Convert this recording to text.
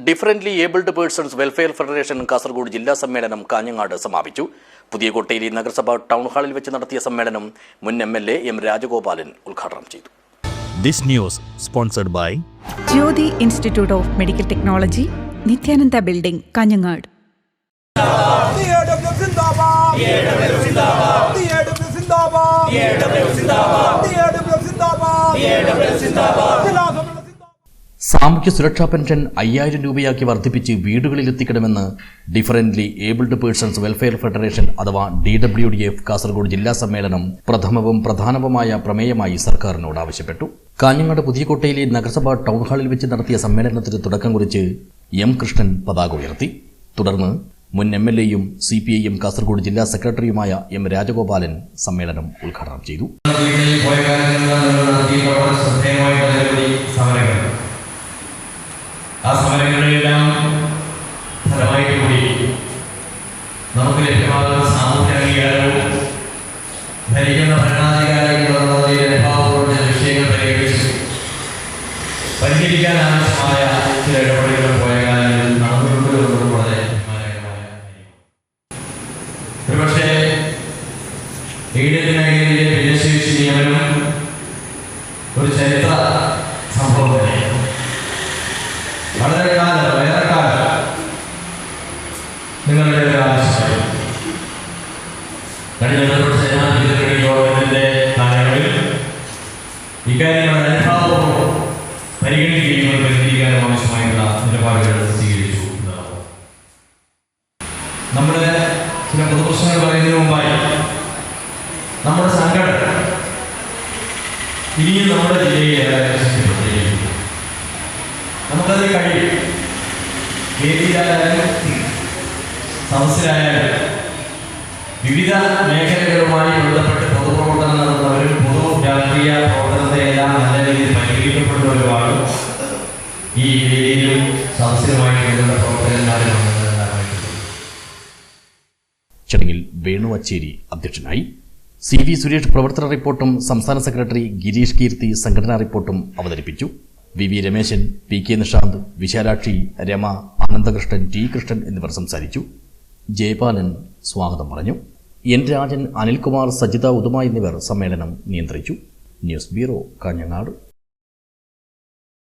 Differently abled persons welfare federation Kasaragod ജില്ലാ സമ്മേളനം കാഞ്ഞങ്ങാട് സമാപിച്ചു. പുതിയ കോട്ടയിലെ നഗരസഭ ടൗൺ ഹാളിൽ വെച്ച് നടത്തിയ സമ്മേളനം മുൻ MLA M. രാജഗോപാലൻ ഉദ്ഘാടനം ചെയ്തു. This news sponsored by Jyoti Institute of Medical Technology, Nityananda Building, Kanyangad. സാമൂഹ്യ സുരക്ഷാ പെൻഷൻ 5000 രൂപയാക്കി വർദ്ധിപ്പിച്ച് വീടുകളിലെത്തിക്കണമെന്ന് differently abled persons welfare federation അഥവാ DWDF കാസർഗോഡ് ജില്ലാ സമ്മേളനം പ്രഥമവും പ്രധാനവുമായ പ്രമേയമായി സർക്കാരിനോട് ആവശ്യപ്പെട്ടു. കാഞ്ഞങ്ങാട് പുതിയകോട്ടയിലെ നഗരസഭ ടൗൺ ഹാളിൽ വെച്ച് നടത്തിയ സമ്മേളനത്തിന് തുടക്കം കുറിച്ച് M. കൃഷ്ണൻ പതാക ഉയർത്തി. തുടർന്ന് മുൻ MLAയും CPIM കാസർഗോഡ് ജില്ലാ സെക്രട്ടറിയുമായ M. രാജഗോപാലൻ സമ്മേളനം ഉദ്ഘാടനം ചെയ്തു. ആ സമരങ്ങളിലെല്ലാം ഫലമായിട്ട് കൂടി നമുക്ക് ലഭ്യമാകുന്ന സാമൂഹ്യ അംഗീകാരവും ഭരിക്കുന്ന ഭരണാധികാരികളുടെ വിഷയങ്ങൾ പരിഗണിച്ച് പരിഹരിക്കാൻ ആവശ്യമായ ചില ഇടപെടലുകൾ പോയ കാലങ്ങളിൽ നടന്നുകൊണ്ട് വളരെ അഭിമാനകരമായ ഒരുപക്ഷെ എയ്ഡഡ് മേഖലയിലെ ഭിന്നശേഷി നിയമനം ഒരു ചരിത്ര സംഭവം തന്നെയാണ്. വളരെ ഏറെ കാലം നിങ്ങളുടെ ഒരു ആവശ്യമായി ഗവൺമെന്റിന്റെ കാലങ്ങളിൽ ഇക്കാര്യങ്ങളുടെ അനുഭാവവും പരിഗണിക്കുകയും പരിഹരിക്കാനും ആവശ്യമായിട്ടുള്ള നിലപാടുകൾ സ്വീകരിച്ചു എന്നതാണ്. നമ്മുടെ ചില പൊതുപ്രശ്നങ്ങൾ പറയുന്നതിന് മുമ്പായി നമ്മുടെ സംഘടന ഇനിയും നമ്മുടെ ജില്ലയെ ശക്തിപ്പെടുത്തുകയും നമുക്കത് കഴിയും. വേദിയിലായാലും സദസ്സിലായാലും വിവിധ മേഖലകളുമായി ബന്ധപ്പെട്ട് പൊതുപ്രവർത്തനം നടത്തുന്നവരും പൊതു രാഷ്ട്രീയ പ്രവർത്തനത്തെയെല്ലാം നല്ല രീതിയിൽ പരിഹരിക്കപ്പെടുന്നവരുമാണ് ഈ വേദിയിലും സദസ്സിലുമായി വേണ്ടുന്ന പ്രവർത്തകന്മാരും. ചടങ്ങിൽ വേണു അച്ചേരി അധ്യക്ഷനായി. CV സുരേഷ് പ്രവർത്തന റിപ്പോർട്ടും സംസ്ഥാന സെക്രട്ടറി ഗിരീഷ് കീർത്തി സംഘടനാ റിപ്പോർട്ടും അവതരിപ്പിച്ചു. VV Rameshan, PK Nishant, Vishalakshi, Rama, Anandakrishnan, T. Krishnan എന്നിവർ സംസാരിച്ചു. ജയപാലൻ സ്വാഗതം പറഞ്ഞു. N. രാജൻ, അനിൽകുമാർ, സജിത ഉദുമ എന്നിവർ സമ്മേളനം നിയന്ത്രിച്ചു. News bureau, Kanhangad.